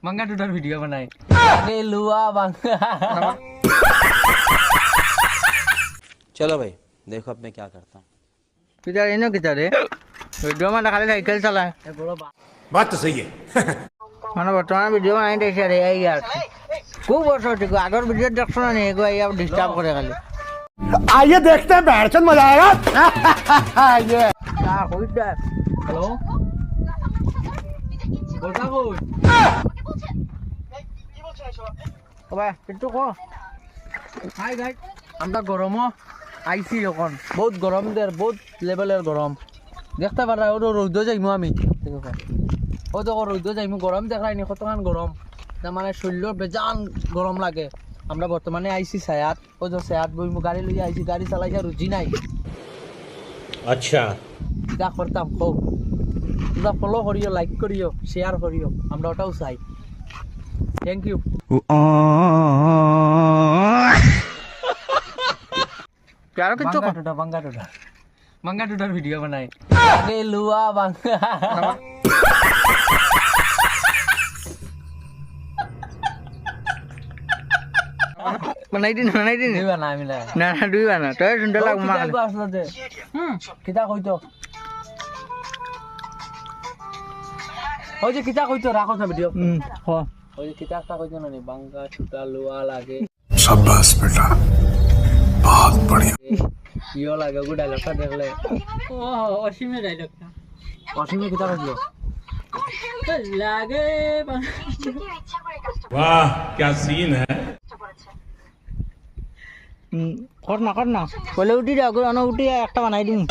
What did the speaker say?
बांगा टूटा वीडियो बनाए आगे लुआ बांगा चलो भाई देखो अब मैं क्या करता हूँ। किधर इनो किधर है वीडियो में खाली साइकिल चलाए बात तो सही है। মানে বর্তমানে ভিডিও বানাই দিয়েছে রে এই আর খুব বছর থেকে আগের ভিডিও দেখছো না এগো এই ডিস্টার্ব করে খালি आइए देखते हैं बैठचंद मजा आएगा। ये না কইটা हेलो बोलता कौन ওবা একটু কো हाय गाइस আমরা গরম আইছি এখন বহুত গরম দের বহুত লেভেলের গরম দেখতে পারা ও রোদ যাইমু আমি ও তো রোদ যাইমু গরম দেখাই নি কতখান গরম না মানে শরীর বেজান গরম লাগে আমরা বর্তমানে আইছি সায়াত ও যে সায়াত বইমু গাড়ি লই আইছি গাড়ি চালাইয়া রুজি নাই अच्छा যা করতাম কও তোমরা ফলো করিও লাইক করিও শেয়ার করিও আমরা ওটাও চাই থ্যাংক ইউ यार किच्छु बांगा टूटा वीडियो बनाए आगे लुआ बांगा बनाई दिन नहीं बना मिला না না দুই বানা তো সুন্দর লাগ মা किताब আসলো দে কিতা কইতো ওই যে কিতা কইতো রাখো না ভিডিও হ ওই যে কিতাবটা কইতো না বাংলা টুটা লুয়া লাগে शाबाश बेटा बहुत बढ़िया। ইও লাগে গো ডায়লগটা দেখলে ও অসীমের ডায়লগটা অসীমে কিতা কইলো লাগে वाह क्या सीन है। কর না বলে উঠি যাও উঠি একটা বানাই দিম